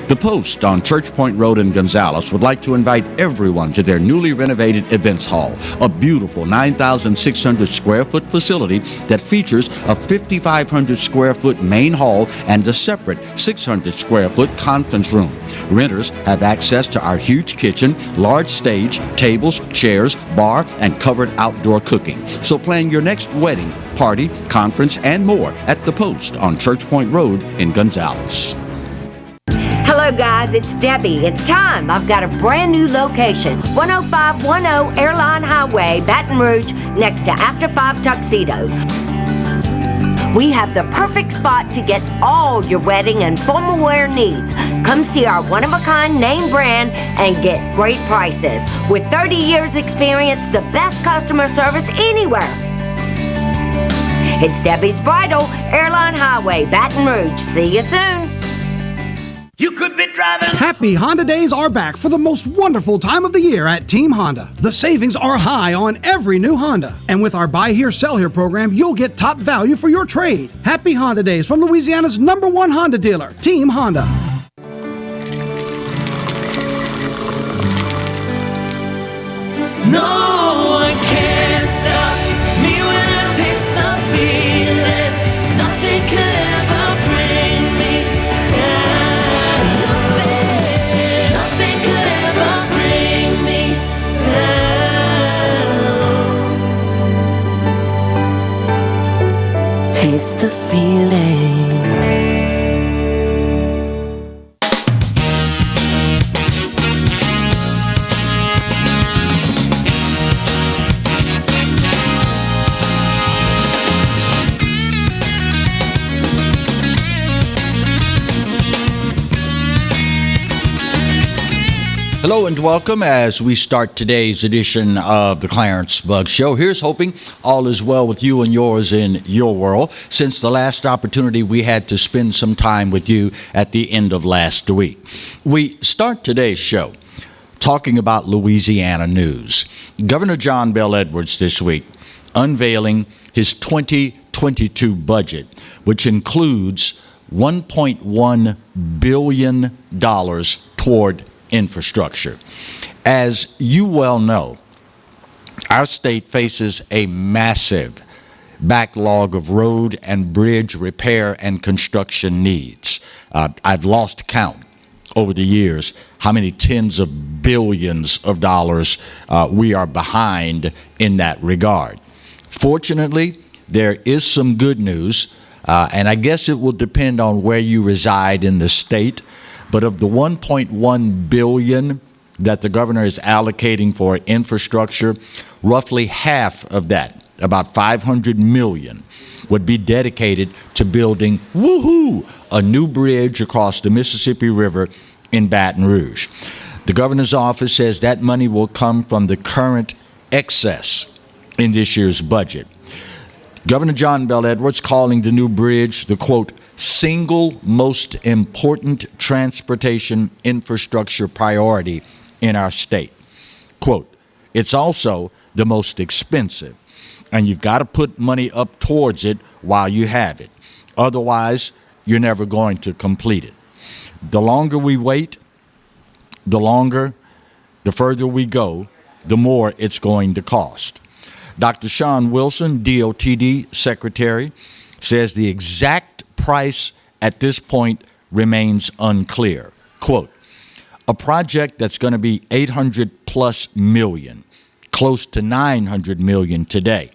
The Post on Church Point Road in Gonzales would like to invite everyone to their newly renovated events hall, a beautiful 9,600 square foot facility that features a 5,500 square foot main hall and a separate 600 square foot conference room. Renters have access to our huge kitchen, large stage, tables, chairs, bar, and covered outdoor cooking. So plan your next wedding, party, conference, and more at The Post on Church Point Road in Gonzales. Hello guys, it's Debbie. It's time. I've got a brand new location. 10510 Airline Highway, Baton Rouge, next to After 5 Tuxedos. We have the perfect spot to get all your wedding and formal wear needs. Come see our one-of-a-kind name brand and get great prices. With 30 years experience, the best customer service anywhere. It's Debbie's Bridal, Airline Highway, Baton Rouge. See you soon. You could be driving. Happy Honda Days are back for the most wonderful time of the year at Team Honda. The savings are high on every new Honda. And with our Buy Here, Sell Here program, you'll get top value for your trade. Happy Honda Days from Louisiana's #1 Honda dealer, Team Honda. No one can stop me when I taste the feeling. Nothing could ever bring me down. Nothing could ever bring me down. Taste the feeling. Hello and welcome as we start today's edition of the Clarence Bug Show. Here's hoping all is well with you and yours in your world since the last opportunity we had to spend some time with you at the end of last week. We start today's show talking about Louisiana news. Governor John Bel Edwards this week unveiling his 2022 budget, which includes $1.1 billion toward infrastructure. As you well know, our state faces a massive backlog of road and bridge repair and construction needs. I've lost count over the years how many tens of billions of dollars we are behind in that regard. Fortunately, there is some good news, and I guess it will depend on where you reside in the state. But of the $1.1 billion that the governor is allocating for infrastructure, roughly half of that, about $500 million, would be dedicated to building, a new bridge across the Mississippi River in Baton Rouge. The governor's office says that money will come from the current excess in this year's budget. Governor John Bel Edwards calling the new bridge the, quote, single most important transportation infrastructure priority in our state. Quote, it's also the most expensive, and you've got to put money up towards it while you have it. Otherwise, you're never going to complete it. The longer we wait, the further we go, the more it's going to cost. Dr. Sean Wilson, DOTD Secretary, says the exact price at this point remains unclear. Quote, a project that's going to be $800 plus million, close to $900 million today.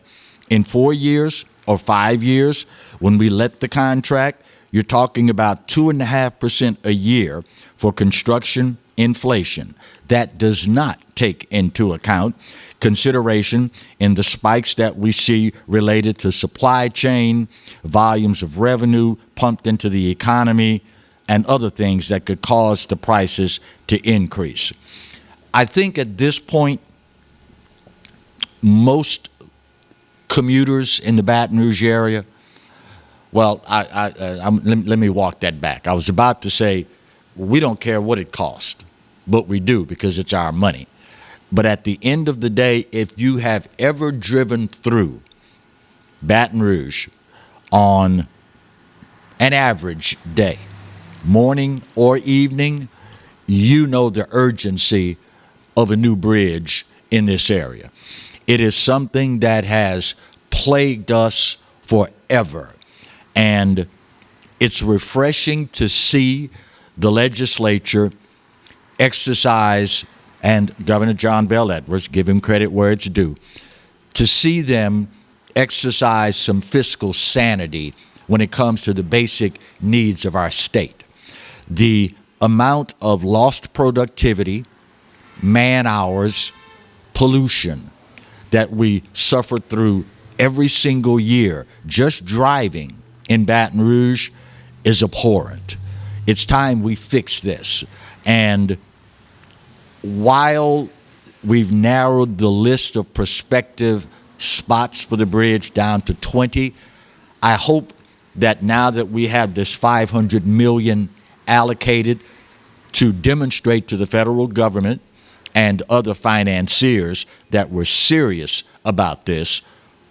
In 4 years or 5 years, when we let the contract, you're talking about 2.5% a year for construction inflation. That does not take into account consideration in the spikes that we see related to supply chain, volumes of revenue pumped into the economy, and other things that could cause the prices to increase. I think at this point, most commuters in the Baton Rouge area, well, let me walk that back. I was about to say, we don't care what it costs, but we do because it's our money. But at the end of the day, if you have ever driven through Baton Rouge on an average day, morning or evening, you know the urgency of a new bridge in this area. It is something that has plagued us forever. And it's refreshing to see the legislature exercise, and Governor John Bel Edwards, give him credit where it's due, to see them exercise some fiscal sanity when it comes to the basic needs of our state. The amount of lost productivity, man hours, pollution that we suffer through every single year just driving in Baton Rouge is abhorrent. It's time we fix this. And while we've narrowed the list of prospective spots for the bridge down to 20, I hope that now that we have this $500 million allocated to demonstrate to the federal government and other financiers that we're serious about this,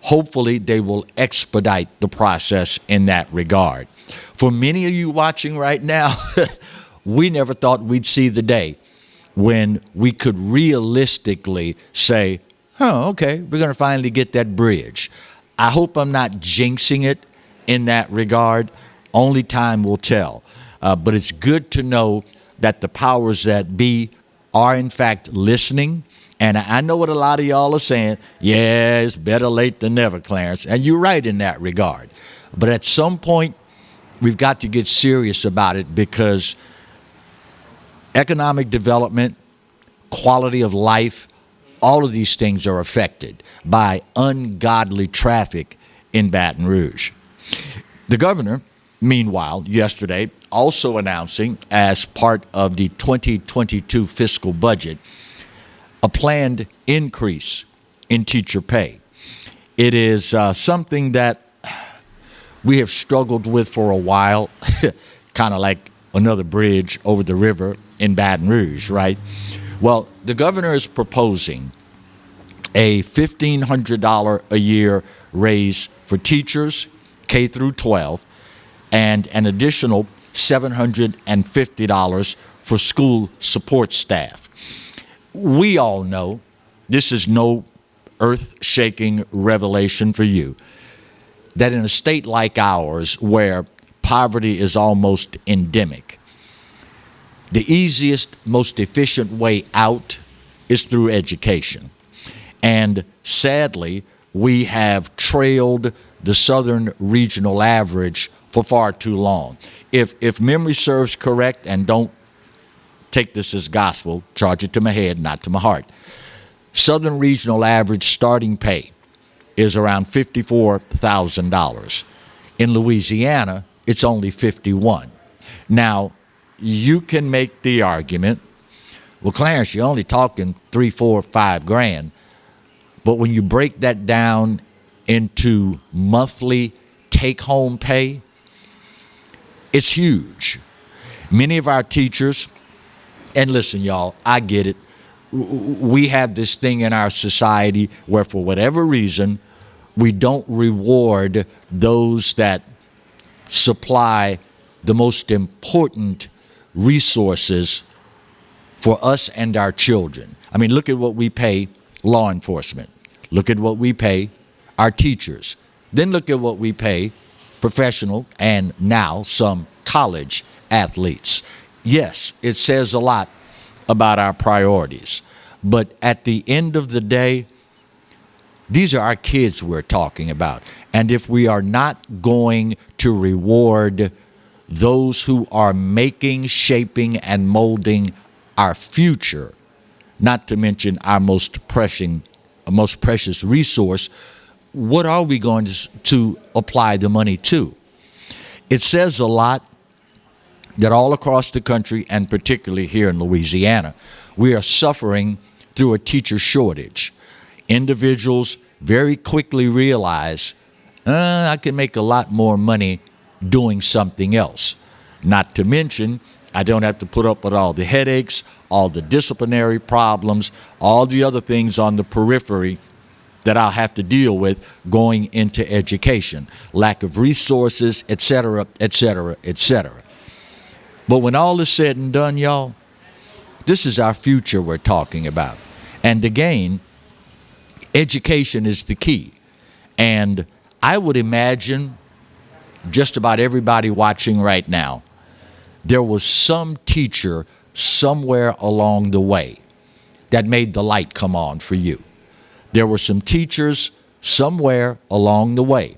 hopefully they will expedite the process in that regard. For many of you watching right now, we never thought we'd see the day when we could realistically say, okay, we're going to finally get that bridge. I hope I'm not jinxing it in that regard. Only time will tell. But it's good to know that the powers that be are, in fact, listening. And I know what a lot of y'all are saying. Yeah, it's better late than never, Clarence. And you're right in that regard. But at some point, we've got to get serious about it, because economic development, quality of life, all of these things are affected by ungodly traffic in Baton Rouge. The governor, meanwhile, yesterday, also announcing as part of the 2022 fiscal budget a planned increase in teacher pay. It is something that we have struggled with for a while, kind of like another bridge over the river in Baton Rouge, right? Well, the governor is proposing a $1,500 a year raise for teachers, K through 12, and an additional $750 for school support staff. We all know this is no earth-shaking revelation for you, that in a state like ours, where poverty is almost endemic, the easiest, most efficient way out is through education. And sadly, we have trailed the Southern regional average for far too long. If memory serves correct, and don't take this as gospel, charge it to my head, not to my heart, Southern regional average starting pay is around $54,000. In Louisiana, it's only $51,000. Now, you can make the argument, well, Clarence, you're only talking $3, $4, $5,000. But when you break that down into monthly take-home pay, it's huge. Many of our teachers, and listen, y'all, I get it. We have this thing in our society where, for whatever reason, we don't reward those that supply the most important resources for us and our children. I mean, look at what we pay law enforcement. Look at what we pay our teachers. Then look at what we pay professional and now some college athletes. Yes, it says a lot about our priorities. But at the end of the day, these are our kids we're talking about. And if we are not going to reward those who are making, shaping, and molding our future, not to mention our most precious resource, what are we going to apply the money to? It says a lot that all across the country, and particularly here in Louisiana, we are suffering through a teacher shortage. Individuals very quickly realize, I can make a lot more money doing something else. Not to mention, I don't have to put up with all the headaches, all the disciplinary problems, all the other things on the periphery that I'll have to deal with going into education. Lack of resources, et cetera, et cetera, et cetera. But when all is said and done, y'all, this is our future we're talking about. And again, education is the key. And I would imagine just about everybody watching right now, there was some teacher somewhere along the way that made the light come on for you. There were some teachers somewhere along the way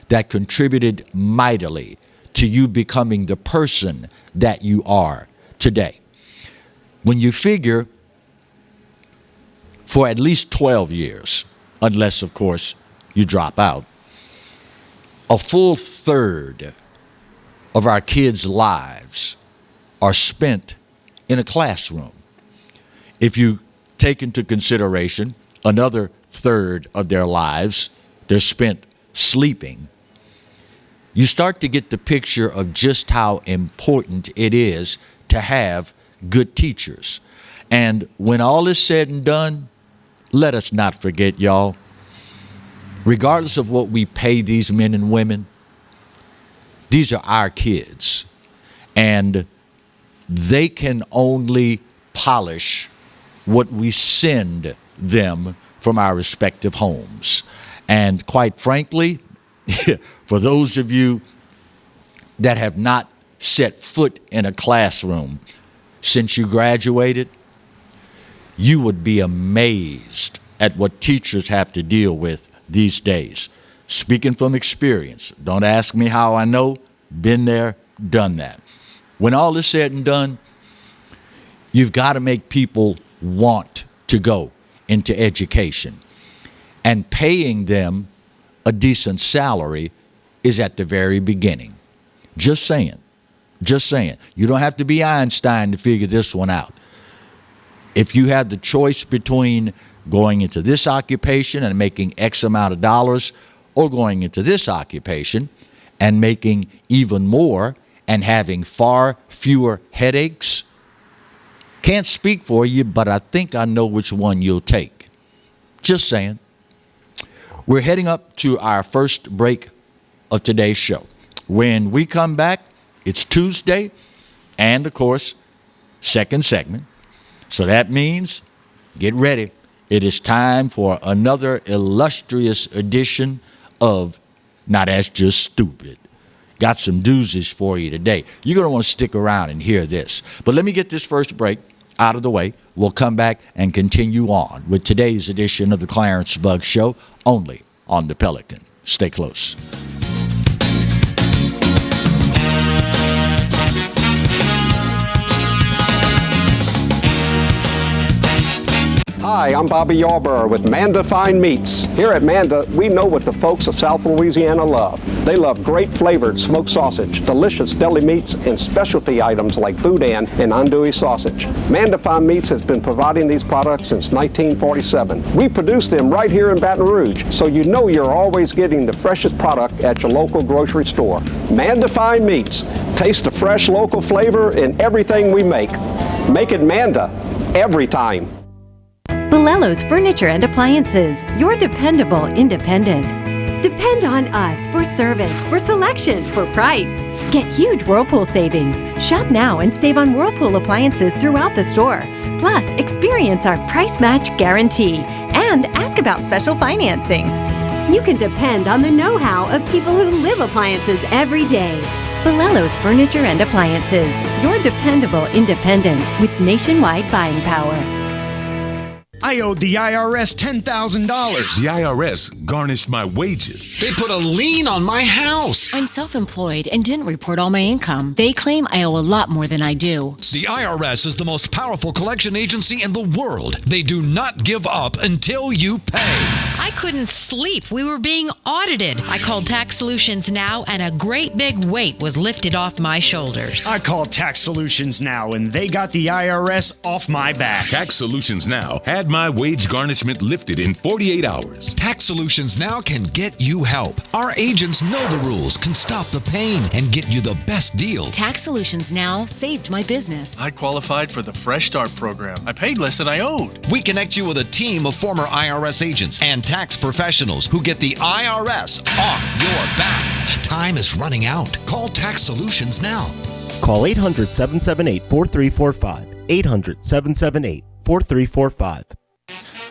that contributed mightily to you becoming the person that you are today. When you figure for at least 12 years, unless, of course, you drop out, a full third of our kids' lives are spent in a classroom. If you take into consideration another third of their lives, they're spent sleeping, you start to get the picture of just how important it is to have good teachers. And when all is said and done, let us not forget, y'all, regardless of what we pay these men and women, these are our kids. And they can only polish what we send them from our respective homes. And quite frankly, for those of you that have not set foot in a classroom since you graduated, you would be amazed at what teachers have to deal with these days. Speaking from experience, don't ask me how I know, been there, done that. When all is said and done, you've got to make people want to go into education. And paying them a decent salary is at the very beginning. Just saying. Just saying. You don't have to be Einstein to figure this one out. If you have the choice between going into this occupation and making X amount of dollars or going into this occupation and making even more and having far fewer headaches, can't speak for you, but I think I know which one you'll take. Just saying. We're heading up to our first break of today's show. When we come back, it's Tuesday and, of course, second segment. So that means, get ready. It is time for another illustrious edition of Not As Just Stupid. Got some doozies for you today. You're going to want to stick around and hear this. But let me get this first break out of the way. We'll come back and continue on with today's edition of the Clarence Bugg Show, only on the Pelican. Stay close. Hi, I'm Bobby Yarborough with Manda Fine Meats. Here at Manda, we know what the folks of South Louisiana love. They love great flavored smoked sausage, delicious deli meats, and specialty items like boudin and andouille sausage. Manda Fine Meats has been providing these products since 1947. We produce them right here in Baton Rouge, so you know you're always getting the freshest product at your local grocery store. Manda Fine Meats. Taste the fresh local flavor in everything we make. Make it Manda every time. Bolello's Furniture and Appliances, your dependable independent. Depend on us for service, for selection, for price. Get huge Whirlpool savings. Shop now and save on Whirlpool appliances throughout the store. Plus, experience our price match guarantee and ask about special financing. You can depend on the know-how of people who live appliances every day. Bolello's Furniture and Appliances, your dependable independent with nationwide buying power. I owed the IRS $10,000. The IRS garnished my wages. They put a lien on my house. I'm self-employed and didn't report all my income. They claim I owe a lot more than I do. The IRS is the most powerful collection agency in the world. They do not give up until you pay. I couldn't sleep. We were being audited. I called Tax Solutions Now, and a great big weight was lifted off my shoulders. I called Tax Solutions Now, and they got the IRS off my back. Tax Solutions Now had my wage garnishment lifted in 48 hours. Tax Solutions Now can get you help. Our agents know the rules, can stop the pain, and get you the best deal. Tax Solutions Now saved my business. I qualified for the Fresh Start program. I paid less than I owed. We connect you with a team of former IRS agents and tax professionals who get the IRS off your back. Time is running out. Call Tax Solutions now. Call 800-778-4345. 800-778-4345.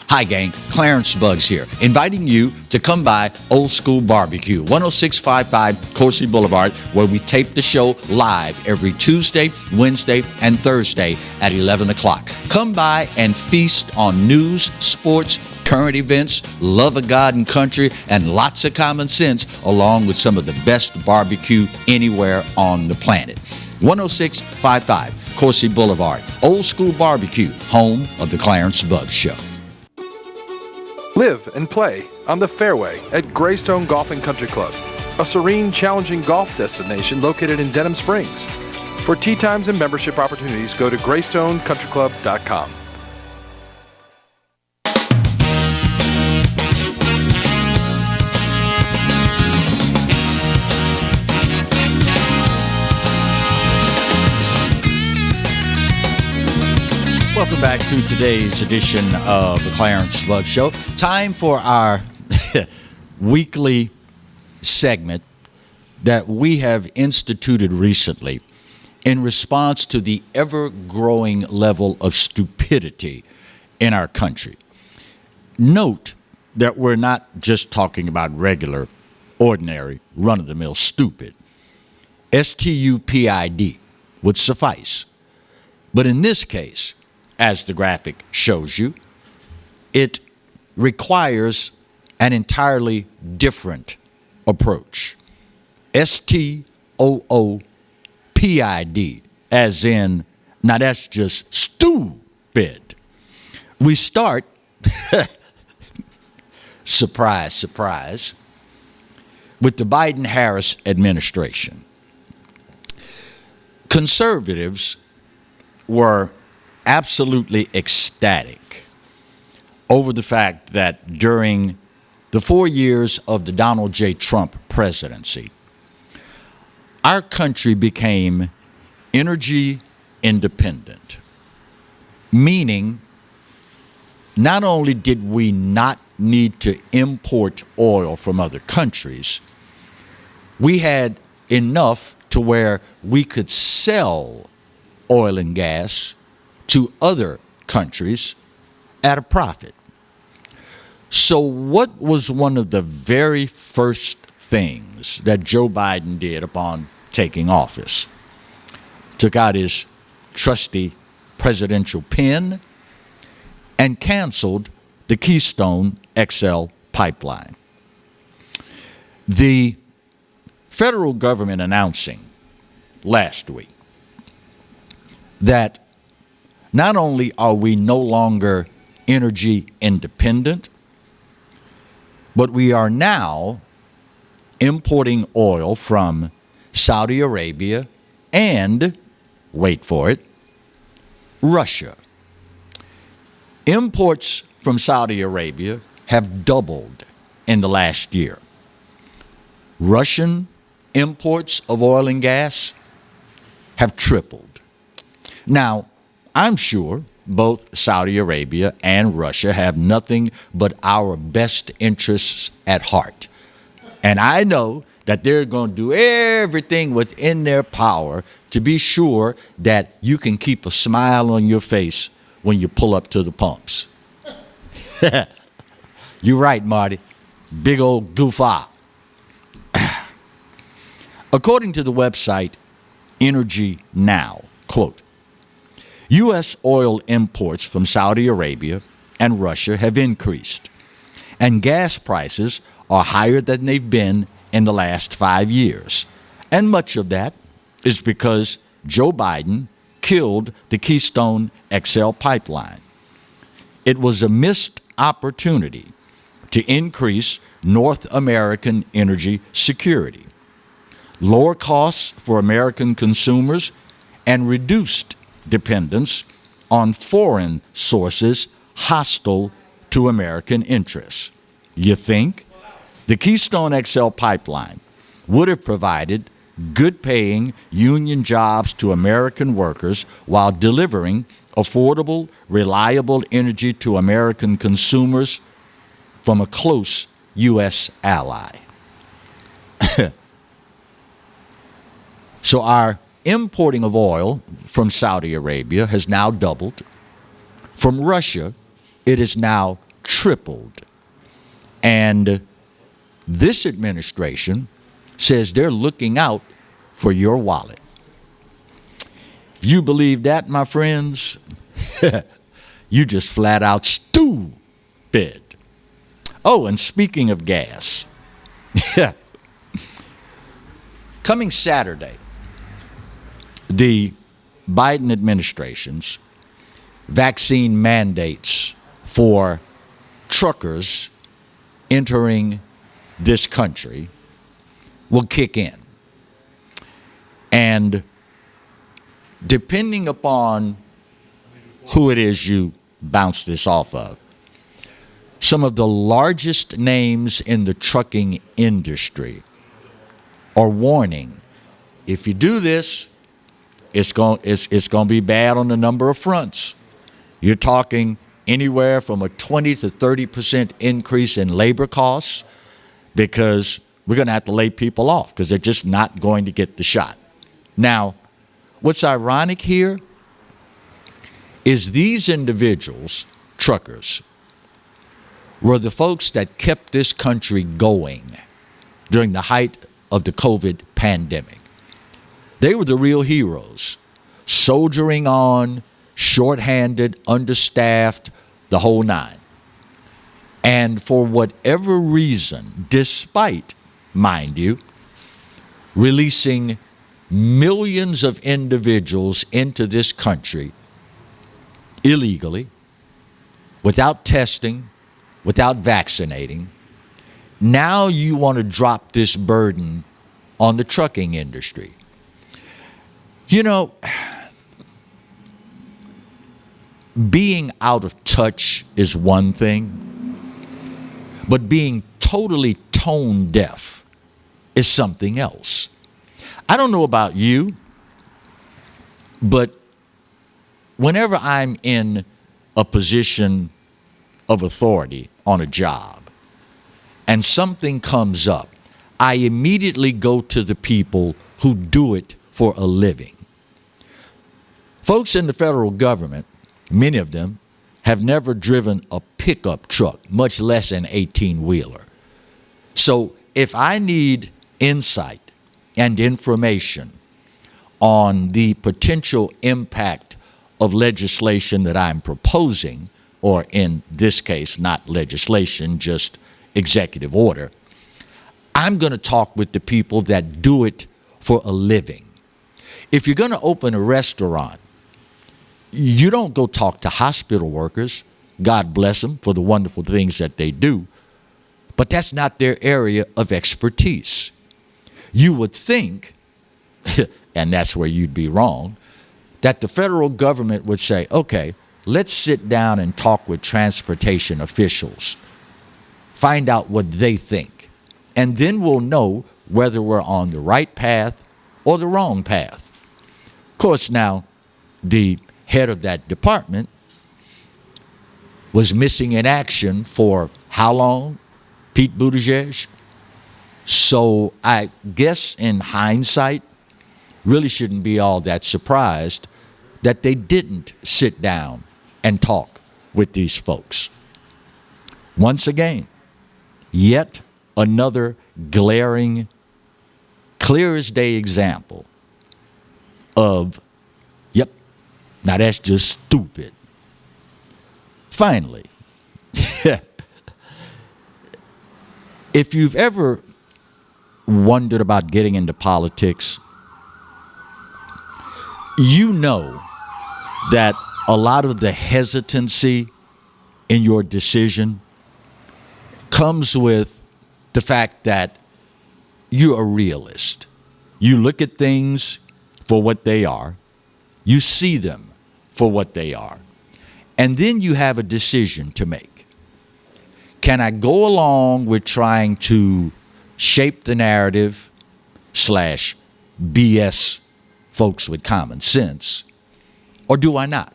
Hi, gang. Clarence Bugs here, inviting you to come by Old School Barbecue, 10655 Coursey Boulevard, where we tape the show live every Tuesday, Wednesday, and Thursday at 11 o'clock. Come by and feast on news, sports, current events, love of God and country, and lots of common sense, along with some of the best barbecue anywhere on the planet. 10655 Coursey Boulevard, Old School Barbecue, home of the Clarence Bugs Show. Live and play on the fairway at Greystone Golf and Country Club, a serene, challenging golf destination located in Denham Springs. For tee times and membership opportunities, go to greystonecountryclub.com. Welcome back to today's edition of the Clarence Bugs Show. Time for our weekly segment that we have instituted recently in response to the ever-growing level of stupidity in our country. Note that we're not just talking about regular, ordinary, run-of-the-mill stupid. STUPID would suffice. But in this case, as the graphic shows you, it requires an entirely different approach. STOOPID, as in, now that's just stupid. We start, surprise, surprise, with the Biden-Harris administration. Conservatives were absolutely ecstatic over the fact that during the 4 years of the Donald J. Trump presidency, our country became energy independent, meaning not only did we not need to import oil from other countries, we had enough to where we could sell oil and gas to other countries at a profit. So what was one of the very first things that Joe Biden did upon taking office? Took out his trusty presidential pen and canceled the Keystone XL pipeline. The federal government announcing last week that not only are we no longer energy independent, but we are now importing oil from Saudi Arabia and, wait for it, Russia. Imports from Saudi Arabia have doubled in the last year. Russian imports of oil and gas have tripled. Now, I'm sure both Saudi Arabia and Russia have nothing but our best interests at heart. And I know that they're going to do everything within their power to be sure that you can keep a smile on your face when you pull up to the pumps. You're right, Marty. Big old goof-ah. According to the website Energy Now, quote, U.S. oil imports from Saudi Arabia and Russia have increased, and gas prices are higher than they've been in the last 5 years. And much of that is because Joe Biden killed the Keystone XL pipeline. It was a missed opportunity to increase North American energy security, lower costs for American consumers, and reduced dependence on foreign sources hostile to American interests. You think? The Keystone XL pipeline would have provided good-paying union jobs to American workers while delivering affordable, reliable energy to American consumers from a close U.S. ally. So our importing of oil from Saudi Arabia has now doubled. From Russia, it is now tripled. And this administration says they're looking out for your wallet. If you believe that, my friends, you just flat out stupid. Oh, and speaking of gas, coming Saturday, the Biden administration's vaccine mandates for truckers entering this country will kick in. And depending upon who it is you bounce this off of, some of the largest names in the trucking industry are warning, if you do this, it's going to be bad on a number of fronts. You're talking anywhere from a 20 to 30% increase in labor costs, because we're going to have to lay people off because they're just not going to get the shot. Now, what's ironic here is these individuals, truckers, were the folks that kept this country going during the height of the COVID pandemic. They were the real heroes, soldiering on, shorthanded, understaffed, the whole nine. And for whatever reason, despite, mind you, releasing millions of individuals into this country illegally, without testing, without vaccinating, now you want to drop this burden on the trucking industry. You know, being out of touch is one thing, but being totally tone deaf is something else. I don't know about you, but whenever I'm in a position of authority on a job and something comes up, I immediately go to the people who do it for a living. Folks in the federal government, many of them, have never driven a pickup truck, much less an 18-wheeler. So if I need insight and information on the potential impact of legislation that I'm proposing, or in this case, not legislation, just executive order, I'm going to talk with the people that do it for a living. If you're going to open a restaurant, you don't go talk to hospital workers. God bless them for the wonderful things that they do. But that's not their area of expertise. You would think, and that's where you'd be wrong, that the federal government would say, okay, let's sit down and talk with transportation officials, find out what they think, and then we'll know whether we're on the right path or the wrong path. Of course, now, the head of that department was missing in action for how long? Pete Buttigieg? So I guess in hindsight, really shouldn't be all that surprised that they didn't sit down and talk with these folks. Once again, yet another glaring, clear as day example of, yep, now that's just stupid. Finally, if you've ever wondered about getting into politics, you know that a lot of the hesitancy in your decision comes with the fact that you're a realist. You look at things for what they are. You see them for what they are. And then you have a decision to make. Can I go along with trying to shape the narrative / BS folks with common sense, or do I not?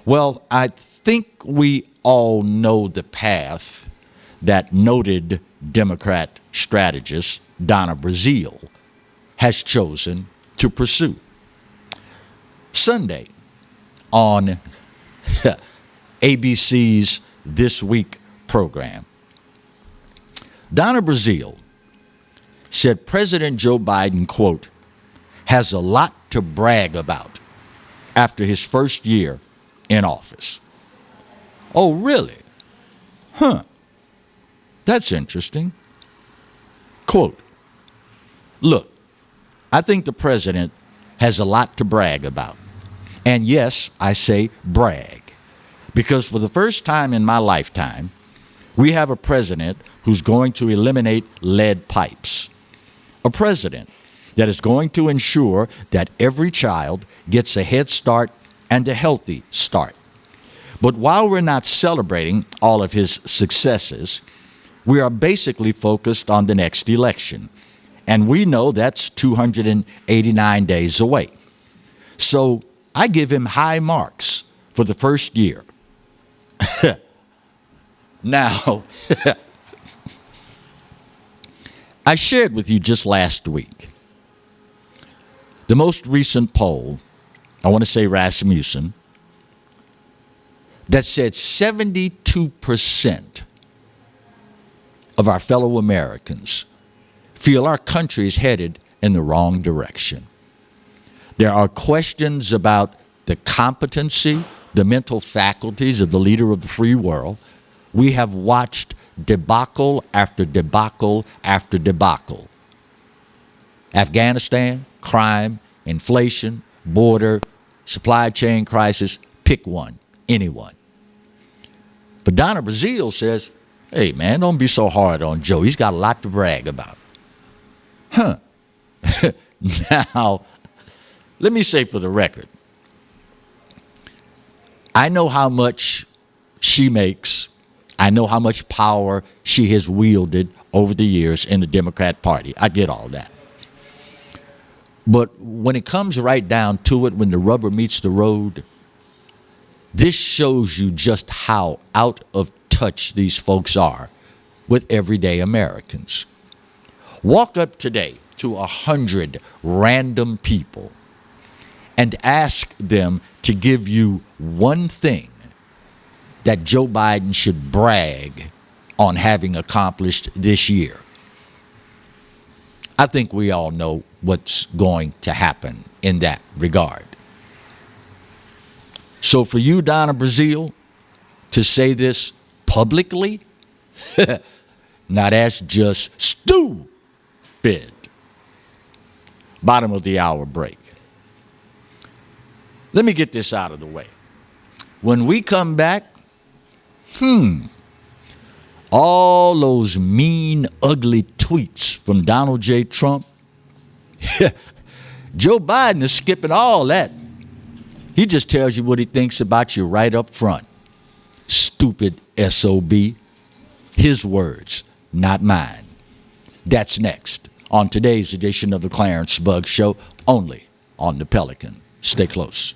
Well, I think we all know the path that noted Democrat strategist Donna Brazile has chosen to pursue. Sunday on ABC's This Week program, Donna Brazile said President Joe Biden, quote, has a lot to brag about after his first year in office. Oh, really? Huh. That's interesting. Quote, look, I think the president has a lot to brag about. And yes, I say brag, because for the first time in my lifetime, we have a president who's going to eliminate lead pipes. A president that is going to ensure that every child gets a head start and a healthy start. But while we're not celebrating all of his successes, we are basically focused on the next election. And we know that's 289 days away. So I give him high marks for the first year. Now, I shared with you just last week the most recent poll, I want to say Rasmussen, that said 72% of our fellow Americans feel our country is headed in the wrong direction. There are questions about the competency, the mental faculties of the leader of the free world. We have watched debacle after debacle after debacle. Afghanistan, crime, inflation, border, supply chain crisis, pick one, anyone. But Donna Brazile says, hey man, don't be so hard on Joe. He's got a lot to brag about. Huh. Now, let me say for the record, I know how much she makes. I know how much power she has wielded over the years in the Democrat Party. I get all that. But when it comes right down to it, when the rubber meets the road, this shows you just how out of touch these folks are with everyday Americans. Walk up today to 100 random people and ask them to give you one thing that Joe Biden should brag on having accomplished this year. I think we all know what's going to happen in that regard. So for you, Donna Brazile, to say this publicly, now that's just stupid. Bottom of the hour break. Let me get this out of the way. When we come back, all those mean, ugly tweets from Donald J. Trump, Joe Biden is skipping all that. He just tells you what he thinks about you right up front. Stupid SOB. His words, not mine. That's next on today's edition of the Clarence Bugg Show, only on the Pelican. Stay close.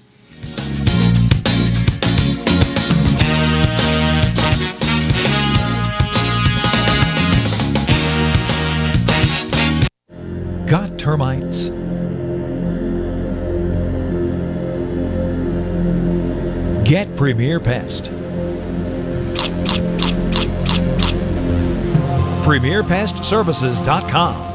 Got termites? Get Premier Pest. PremierPestServices.com.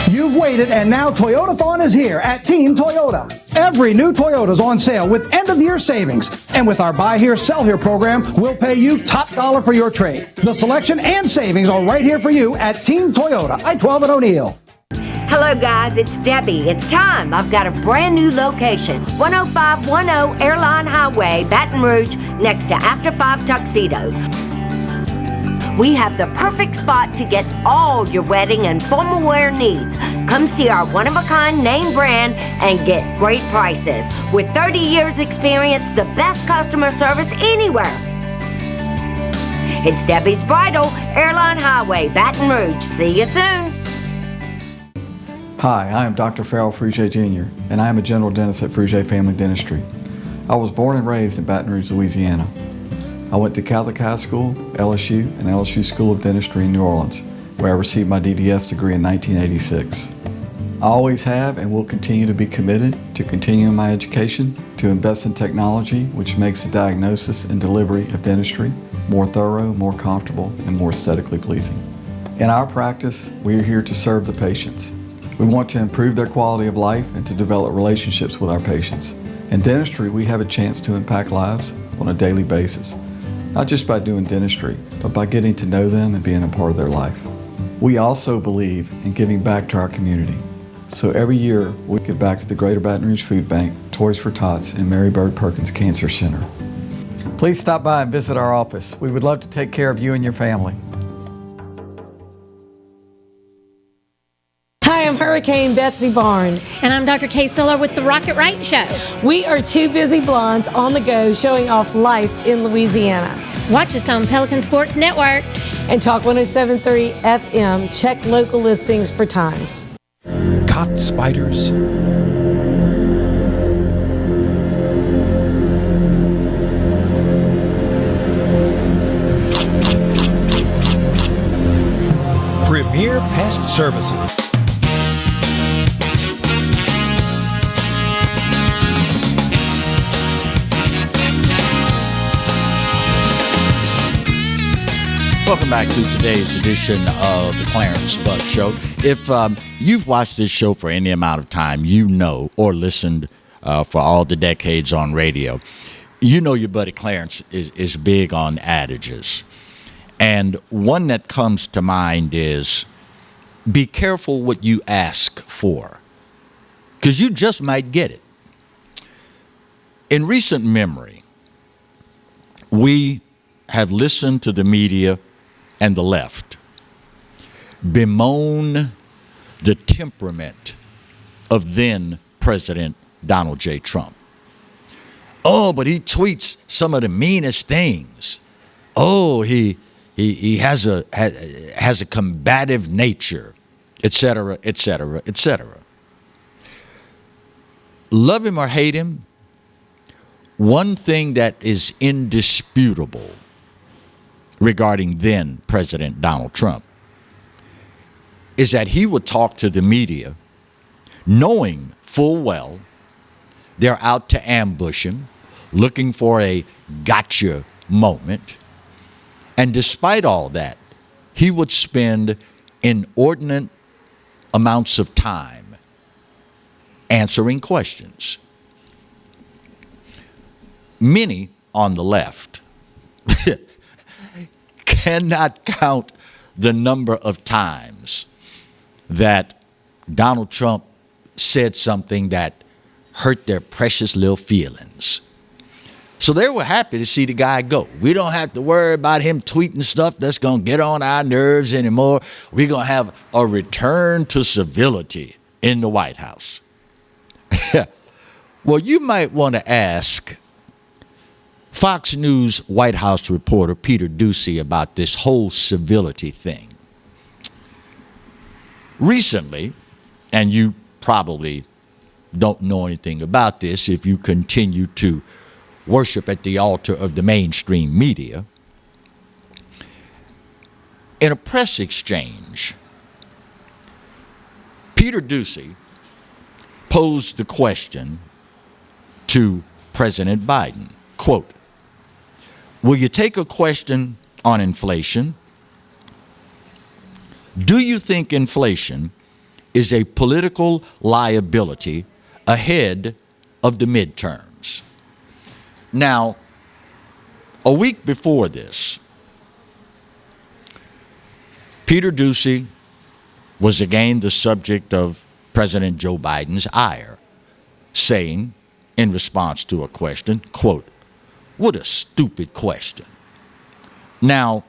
You've waited, and now Toyotathon is here at Team Toyota. Every new Toyota is on sale with end-of-year savings. And with our Buy Here, Sell Here program, we'll pay you top dollar for your trade. The selection and savings are right here for you at Team Toyota, I-12 and O'Neill. Hello guys, it's Debbie. It's time. I've got a brand new location. 10510 Airline Highway, Baton Rouge, next to After 5 Tuxedos. We have the perfect spot to get all your wedding and formal wear needs. Come see our one-of-a-kind name brand and get great prices. With 30 years experience, the best customer service anywhere. It's Debbie's Bridal, Airline Highway, Baton Rouge. See you soon. Hi, I am Dr. Farrell Frugier Jr., and I am a general dentist at Frugier Family Dentistry. I was born and raised in Baton Rouge, Louisiana. I went to Catholic High School, LSU, and LSU School of Dentistry in New Orleans, where I received my DDS degree in 1986. I always have and will continue to be committed to continuing my education, to invest in technology which makes the diagnosis and delivery of dentistry more thorough, more comfortable, and more aesthetically pleasing. In our practice, we are here to serve the patients. We want to improve their quality of life and to develop relationships with our patients. In dentistry, we have a chance to impact lives on a daily basis, not just by doing dentistry, but by getting to know them and being a part of their life. We also believe in giving back to our community. So every year, we give back to the Greater Baton Rouge Food Bank, Toys for Tots, and Mary Bird Perkins Cancer Center. Please stop by and visit our office. We would love to take care of you and your family. Hi, I'm Hurricane Betsy Barnes. And I'm Dr. Kay Siller with the Rocket Right Show. We are two busy blondes on the go showing off life in Louisiana. Watch us on Pelican Sports Network. And Talk 107.3 FM. Check local listings for times. Caught spiders. Premier Pest Services. Welcome back to today's edition of the Clarence Bug Show. If you've watched this show for any amount of time, you know, or listened for all the decades on radio, you know your buddy Clarence is big on adages. And one that comes to mind is, be careful what you ask for, because you just might get it. In recent memory, we have listened to the media and the left bemoan the temperament of then President Donald J. Trump. Oh, but he tweets some of the meanest things. Oh, he has a combative nature, etc., etc., etc. Love him or hate him, one thing that is indisputable regarding then President Donald Trump is that he would talk to the media knowing full well they're out to ambush him, looking for a gotcha moment. And despite all that, he would spend inordinate amounts of time answering questions. Many on the left cannot count the number of times that Donald Trump said something that hurt their precious little feelings. So they were happy to see the guy go. We don't have to worry about him tweeting stuff that's going to get on our nerves anymore. We're going to have a return to civility in the White House. Well, you might want to ask Fox News White House reporter Peter Doocy about this whole civility thing. Recently, and you probably don't know anything about this if you continue to worship at the altar of the mainstream media, in a press exchange, Peter Doocy posed the question to President Biden, quote, "Will you take a question on inflation? Do you think inflation is a political liability ahead of the midterms?" Now, a week before this, Peter Doocy was again the subject of President Joe Biden's ire, saying, in response to a question, quote, "What a stupid question." Now,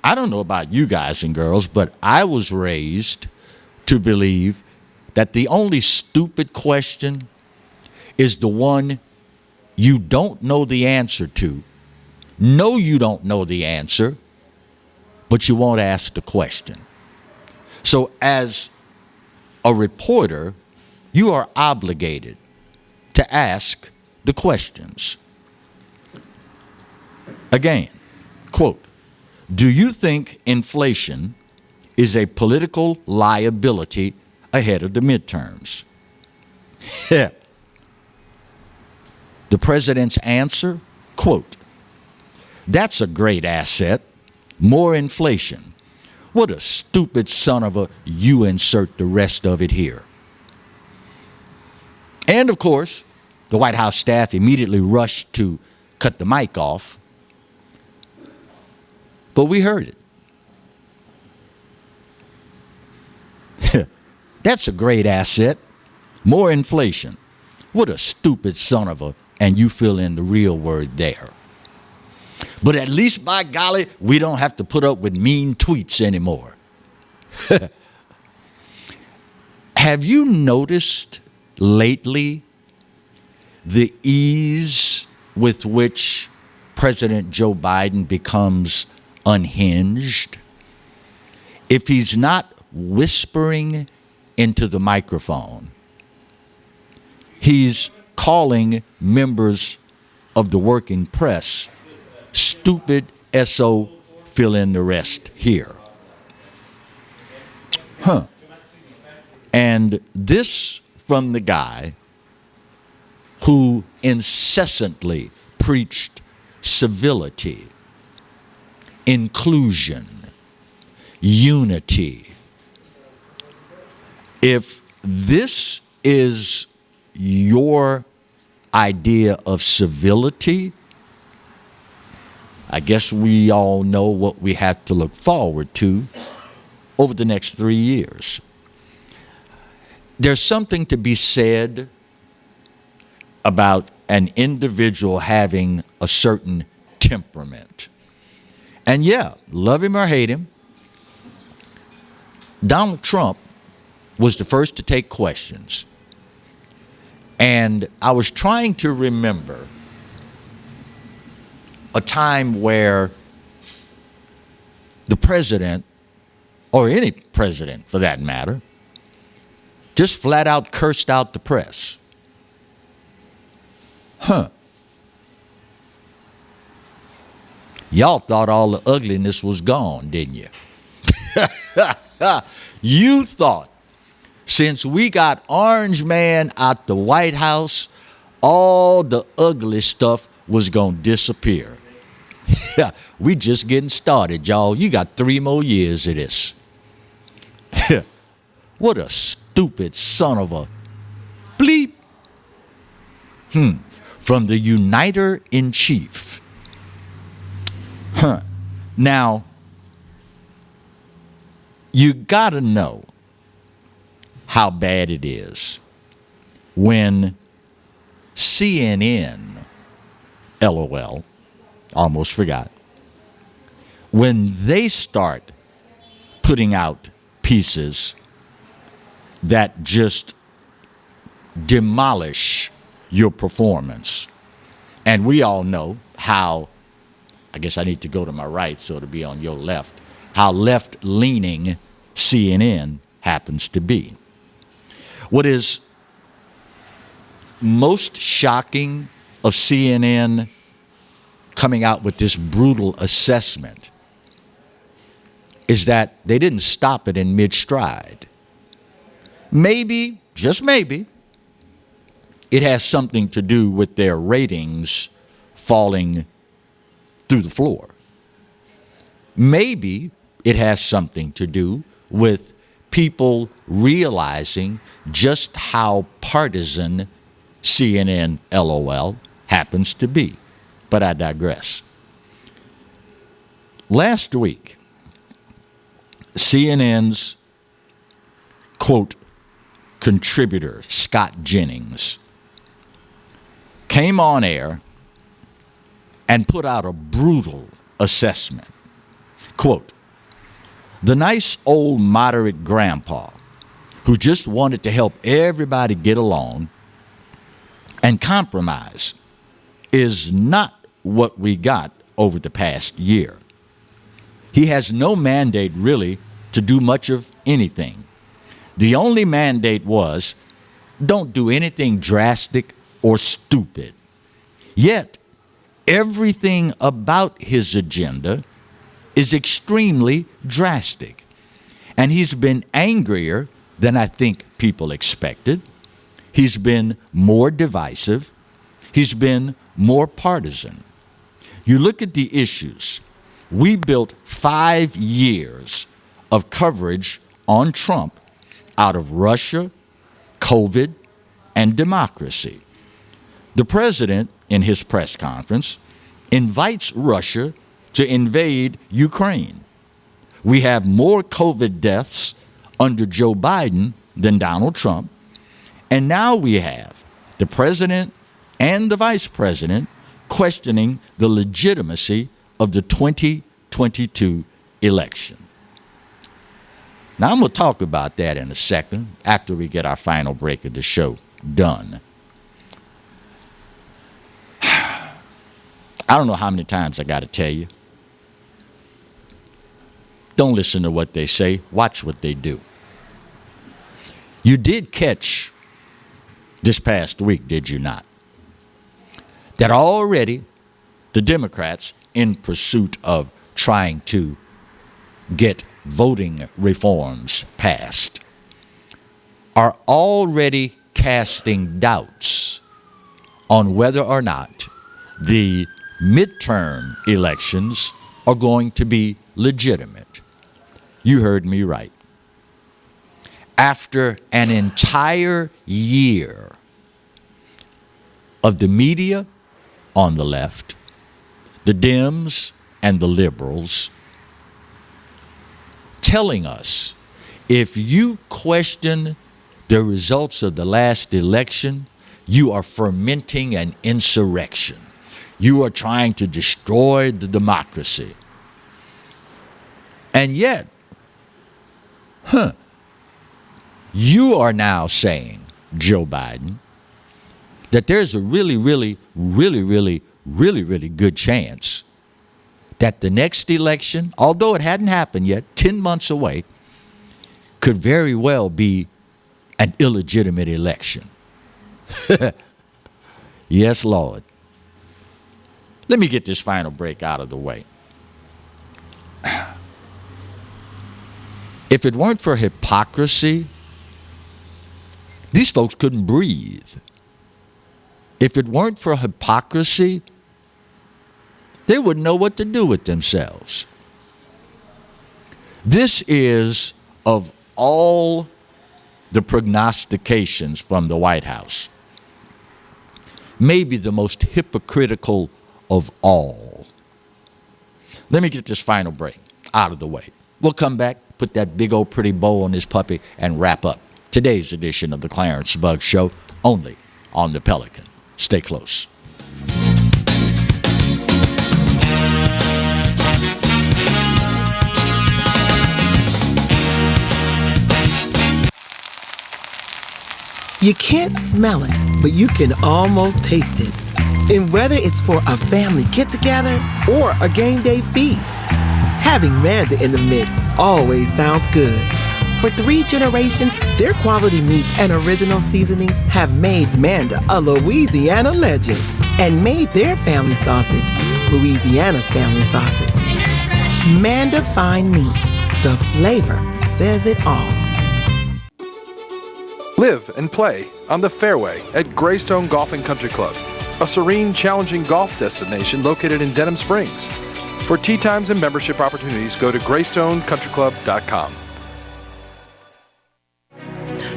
I don't know about you guys and girls, but I was raised to believe that the only stupid question is the one you don't know the answer to, know you don't know the answer, but you won't ask the question. So as a reporter, you are obligated to ask the questions. Again, quote, "Do you think inflation is a political liability ahead of the midterms. The president's answer, quote, "That's a great asset. More inflation. What a stupid son of a," you insert the rest of it here. And of course, the White House staff immediately rushed to cut the mic off. But we heard it. That's a great asset. More inflation. What a stupid son of a, and you fill in the real word there. But at least, by golly, we don't have to put up with mean tweets anymore. Have you noticed lately the ease with which President Joe Biden becomes unhinged? If he's not whispering into the microphone, he's calling members of the working press stupid SO, fill in the rest here. And this from the guy who incessantly preached civility, inclusion, unity. If this is your idea of civility, I guess we all know what we have to look forward to over the next 3 years. There's something to be said about an individual having a certain temperament. And yeah, love him or hate him, Donald Trump was the first to take questions. And I was trying to remember a time where the president, or any president for that matter, just flat out cursed out the press. Y'all thought all the ugliness was gone, didn't you? You thought since we got Orange Man out the White House, all the ugly stuff was going to disappear. We just getting started, y'all. You got 3 more years of this. What a stupid son of a bleep. From the Uniter-in-Chief. Now, you got to know how bad it is when CNN, LOL, almost forgot, when they start putting out pieces that just demolish your performance. And we all know how, I guess I need to go to my right so to be on your left, how left-leaning CNN happens to be. What is most shocking of CNN coming out with this brutal assessment is that they didn't stop it in mid-stride. Maybe, just maybe, it has something to do with their ratings falling through the floor. Maybe it has something to do with people realizing just how partisan CNN, LOL, happens to be. But I digress. Last week, CNN's, quote, contributor, Scott Jennings, came on air and put out a brutal assessment. Quote, the nice old moderate grandpa who just wanted to help everybody get along and compromise is not what we got over the past year. He has no mandate really to do much of anything. The only mandate was, don't do anything drastic or stupid. Yet, everything about his agenda is extremely drastic. And he's been angrier than I think people expected. He's been more divisive. He's been more partisan. You look at the issues. We built 5 years of coverage on Trump out of Russia, COVID, and democracy. The president, in his press conference, invites Russia to invade Ukraine. We have more COVID deaths under Joe Biden than Donald Trump. And now we have the president and the vice president questioning the legitimacy of the 2022 election. Now, I'm going to talk about that in a second after we get our final break of the show done. I don't know how many times I got to tell you. Don't listen to what they say. Watch what they do. You did catch this past week, did you not? That already the Democrats, in pursuit of trying to get voting reforms passed, are already casting doubts on whether or not the midterm elections are going to be legitimate. You heard me right. After an entire year of the media on the left, the Dems and the liberals telling us, if you question the results of the last election, you are fermenting an insurrection. You are trying to destroy the democracy. And yet, you are now saying, Joe Biden, that there's a really good chance that the next election, although it hadn't happened yet, 10 months away, could very well be an illegitimate election. Yes, Lord. Let me get this final break out of the way. If it weren't for hypocrisy, these folks couldn't breathe. If it weren't for hypocrisy, they wouldn't know what to do with themselves. This is, of all the prognostications from the White House, maybe the most hypocritical of all. Let me get this final break out of the way. We'll come back, put that big old pretty bow on this puppy, and wrap up today's edition of the Clarence Bugg Show, only on the Pelican. Stay close. You can't smell it, but you can almost taste it. And whether it's for a family get-together or a game day feast, having Manda in the mix always sounds good. For 3 generations, their quality meats and original seasonings have made Manda a Louisiana legend and made their family sausage Louisiana's family sausage. Manda Fine Meats. The flavor says it all. Live and play on the fairway at Greystone Golf and Country Club, a serene, challenging golf destination located in Denham Springs. For tee times and membership opportunities, go to GreysstoneCountryClub.com.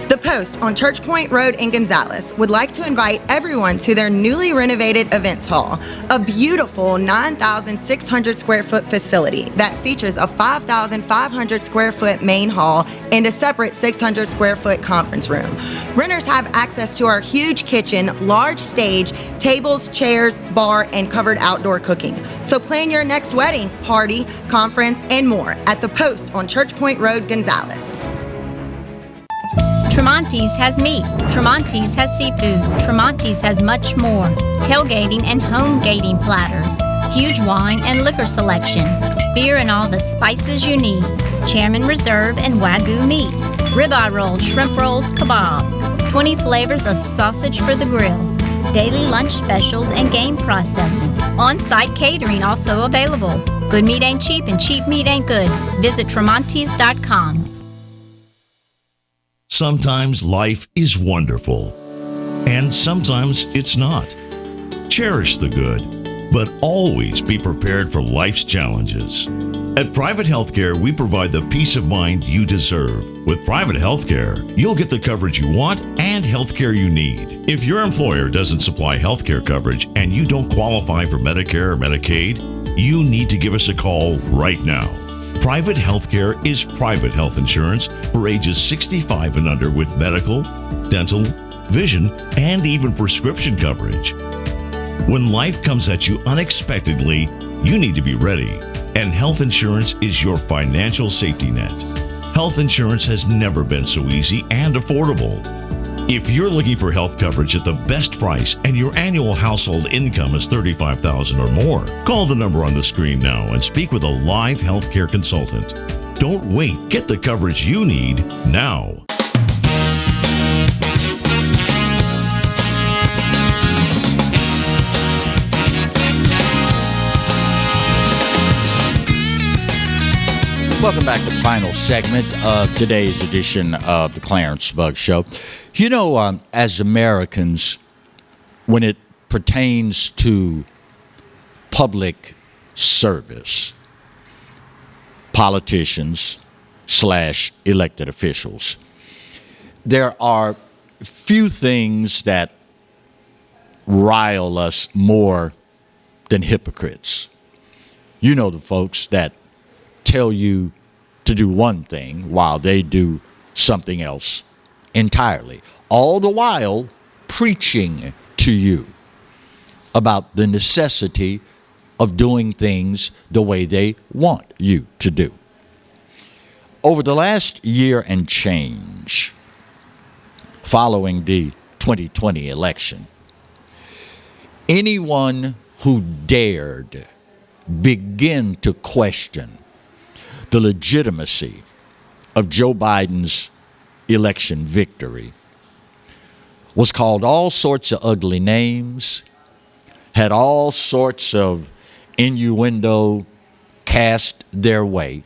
The Post on Church Point Road in Gonzales would like to invite everyone to their newly renovated events hall, a beautiful 9,600 square foot facility that features a 5,500 square foot main hall and a separate 600 square foot conference room. Renters have access to our huge kitchen, large stage, tables, chairs, bar, and covered outdoor cooking. So plan your next wedding, party, conference, and more at The Post on Church Point Road, Gonzales. Tremonti's has meat. Tremonti's has seafood. Tremonti's has much more. Tailgating and home gating platters. Huge wine and liquor selection. Beer and all the spices you need. Chairman Reserve and Wagyu meats. Ribeye rolls, shrimp rolls, kebabs. 20 flavors of sausage for the grill. Daily lunch specials and game processing. On-site catering also available. Good meat ain't cheap and cheap meat ain't good. Visit Tremonti's.com. Sometimes life is wonderful, and sometimes it's not. Cherish the good, but always be prepared for life's challenges. At Private Healthcare, we provide the peace of mind you deserve. With private healthcare, you'll get the coverage you want and healthcare you need. If your employer doesn't supply healthcare coverage and you don't qualify for Medicare or Medicaid, you need to give us a call right now. Private healthcare is private health insurance for ages 65 and under with medical, dental, vision, and even prescription coverage. When life comes at you unexpectedly, you need to be ready. And health insurance is your financial safety net. Health insurance has never been so easy and affordable. If you're looking for health coverage at the best price and your annual household income is $35,000 or more, call the number on the screen now and speak with a live healthcare consultant. Don't wait. Get the coverage you need now. Welcome back to the final segment of today's edition of the Clarence Bug Show. You know, as Americans, when it pertains to public service, politicians / elected officials, there are few things that rile us more than hypocrites. You know the folks that tell you to do one thing while they do something else entirely, all the while preaching to you about the necessity of doing things the way they want you to do. Over the last year and change, following the 2020 election, anyone who dared begin to question the legitimacy of Joe Biden's election victory was called all sorts of ugly names, had all sorts of innuendo cast their way,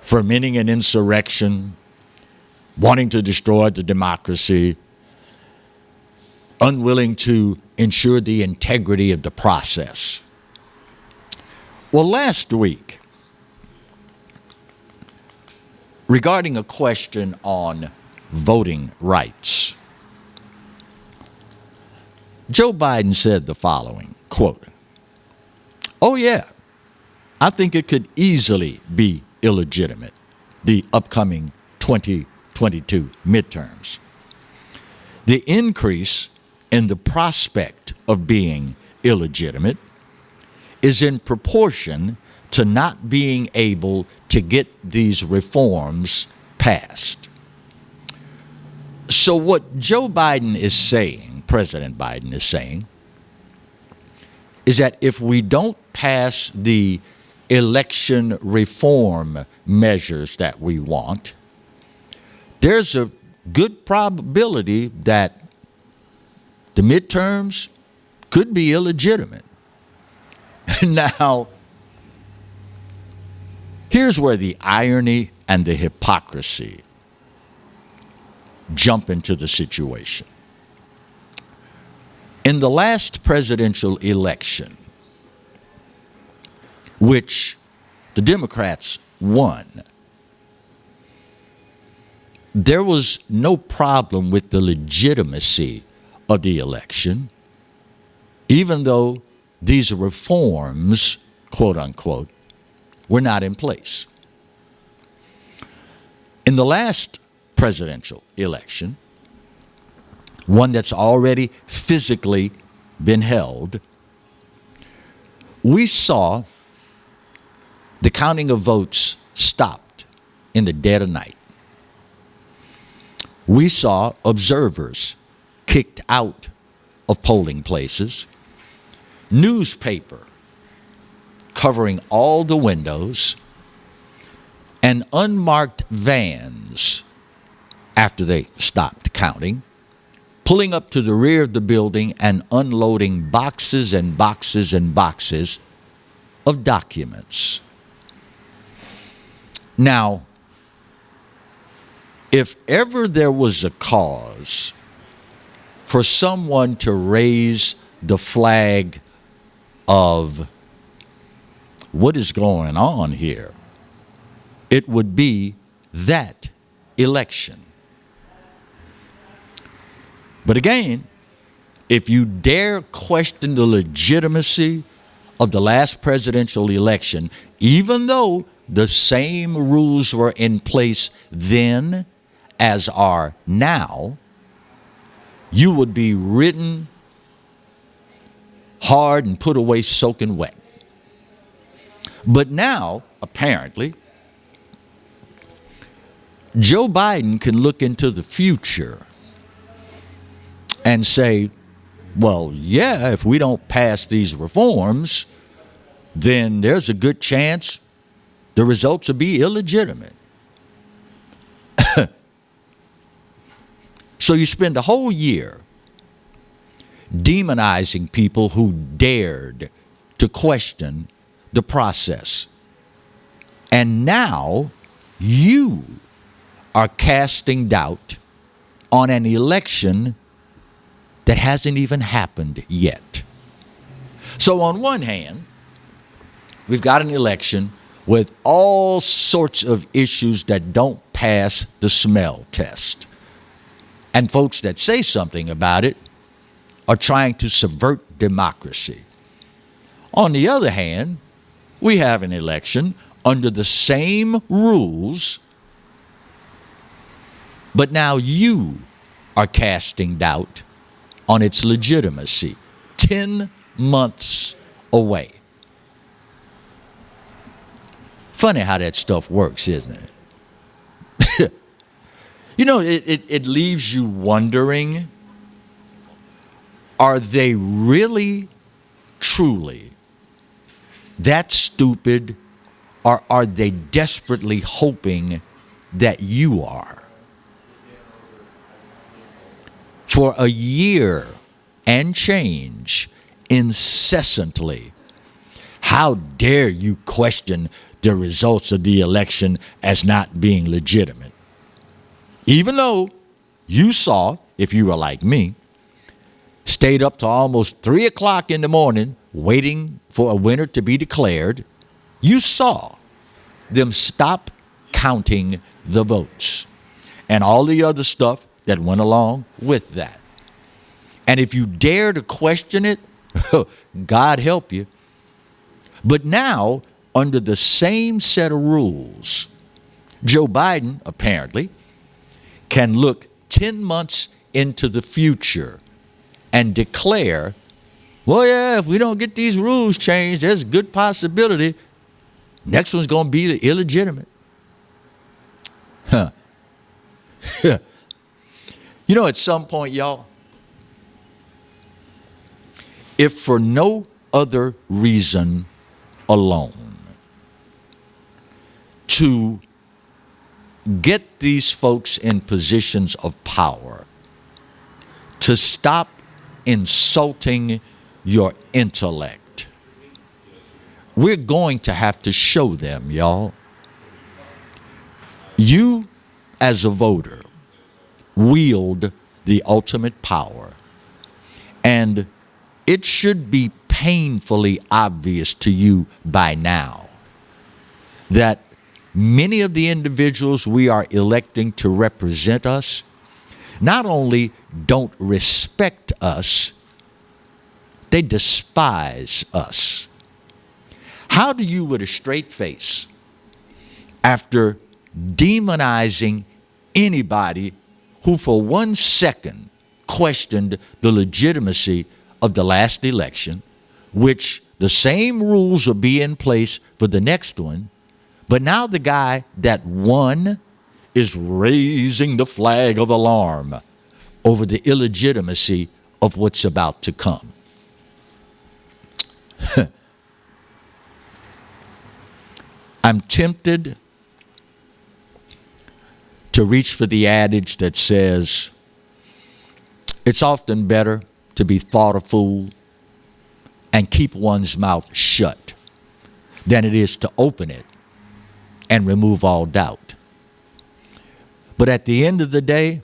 fermenting an insurrection, wanting to destroy the democracy, unwilling to ensure the integrity of the process. Well, last week, regarding a question on voting rights, Joe Biden said the following, quote, "Oh yeah, I think it could easily be illegitimate, the upcoming 2022 midterms. The increase in the prospect of being illegitimate is in proportion to not being able to get these reforms passed." So what Joe Biden is saying, President Biden is saying, is that if we don't pass the election reform measures that we want, there's a good probability that the midterms could be illegitimate. Now, here's where the irony and the hypocrisy jump into the situation. In the last presidential election, which the Democrats won, there was no problem with the legitimacy of the election, even though these reforms, quote unquote, were not in place. In the last presidential election, one that's already physically been held, we saw the counting of votes stopped in the dead of night. We saw observers kicked out of polling places, newspaper covering all the windows, and unmarked vans, after they stopped counting, pulling up to the rear of the building and unloading boxes and boxes and boxes of documents. Now, if ever there was a cause for someone to raise the flag of what is going on here, it would be that election. But again, if you dare question the legitimacy of the last presidential election, even though the same rules were in place then as are now, you would be ridden hard and put away soaking wet. But now, apparently, Joe Biden can look into the future and say, well, yeah, if we don't pass these reforms, then there's a good chance the results will be illegitimate. So you spend a whole year demonizing people who dared to question the process. And now you are casting doubt on an election that hasn't even happened yet. So on one hand, we've got an election with all sorts of issues that don't pass the smell test. And folks that say something about it are trying to subvert democracy. On the other hand, we have an election under the same rules, but now you are casting doubt on its legitimacy 10 months away. Funny how that stuff works, isn't it? You know, it leaves you wondering, are they really, truly that stupid, or are they desperately hoping that you are? For a year and change, incessantly, how dare you question the results of the election as not being legitimate? Even though you saw, if you were like me, stayed up to almost 3 o'clock in the morning waiting for a winner to be declared, you saw them stop counting the votes and all the other stuff that went along with that. And if you dare to question it, God help you. But now, under the same set of rules, Joe Biden, apparently, can look 10 months into the future and declare, well, yeah, if we don't get these rules changed, there's a good possibility next one's going to be illegitimate. Huh. You know, at some point, y'all, if for no other reason alone, to get these folks in positions of power to stop insulting your intellect, we're going to have to show them, y'all. You, as a voter, wield the ultimate power. And it should be painfully obvious to you by now that many of the individuals we are electing to represent us not only don't respect us, they despise us. How do you, with a straight face, after demonizing anybody who for 1 second questioned the legitimacy of the last election, which the same rules will be in place for the next one, but now the guy that won is raising the flag of alarm over the illegitimacy of what's about to come? I'm tempted to reach for the adage that says, it's often better to be thought a fool and keep one's mouth shut than it is to open it and remove all doubt. But at the end of the day,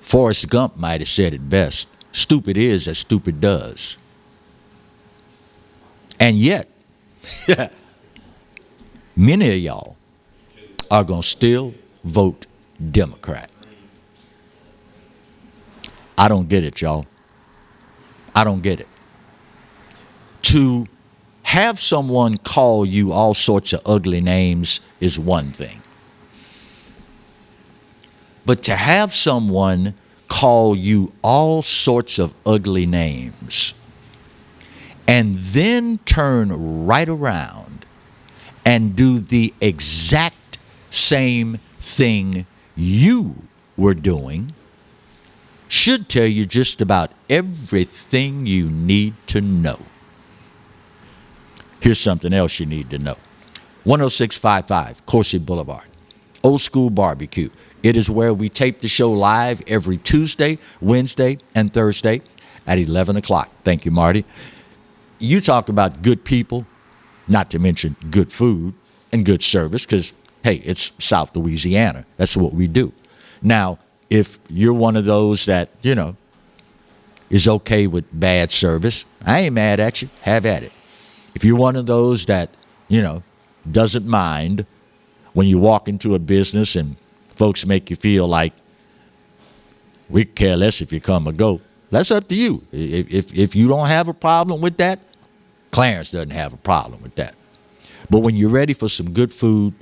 Forrest Gump might have said it best. Stupid is as stupid does. And yet, many of y'all are going to still vote Democrat. I don't get it, y'all. I don't get it. To have someone call you all sorts of ugly names is one thing. But to have someone call you all sorts of ugly names and then turn right around and do the exact same thing you were doing should tell you just about everything you need to know. Here's something else you need to know. 10655 Coursey Boulevard, Old School Barbecue. It is where we tape the show live every Tuesday, Wednesday, and Thursday at 11 o'clock. Thank you, Marty. You talk about good people, not to mention good food and good service, because, hey, it's South Louisiana. That's what we do. Now, if you're one of those that, is okay with bad service, I ain't mad at you. Have at it. If you're one of those that, doesn't mind when you walk into a business and folks make you feel like we care less if you come or go, that's up to you. If you don't have a problem with that, Clarence doesn't have a problem with that. But when you're ready for some good food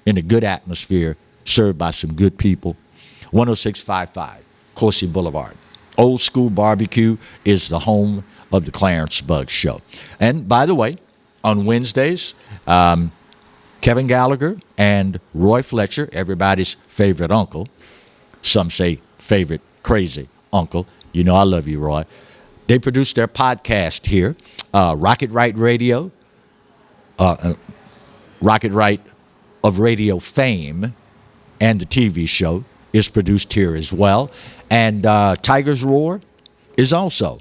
in a good atmosphere, served by some good people, 10655 Coursey Boulevard. Old School Barbecue is the home of the Clarence Buggs Show. And by the way, on Wednesdays, Kevin Gallagher and Roy Fletcher, everybody's favorite uncle, some say favorite crazy uncle, I love you, Roy. They produce their podcast here, Rocket Right Radio, Rocket Right of radio fame, and the TV show is produced here as well. And Tiger's Roar is also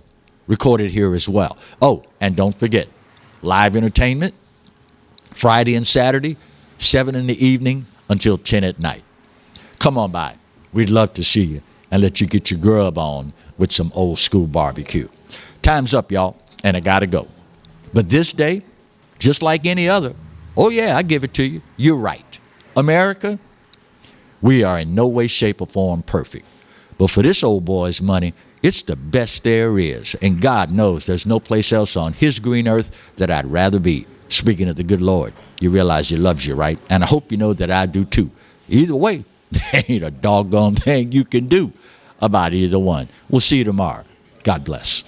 recorded here as well. Oh, and don't forget, live entertainment, Friday and Saturday, 7 in the evening until 10 at night. Come on by. We'd love to see you and let you get your grub on with some old school barbecue. Time's up, y'all, and I gotta go. But this day, just like any other, oh yeah, I give it to you. You're right. America, we are in no way, shape, or form perfect. But for this old boy's money, it's the best there is. And God knows there's no place else on his green earth that I'd rather be. Speaking of the good Lord, you realize he loves you, right? And I hope you know that I do too. Either way, there ain't a doggone thing you can do about either one. We'll see you tomorrow. God bless.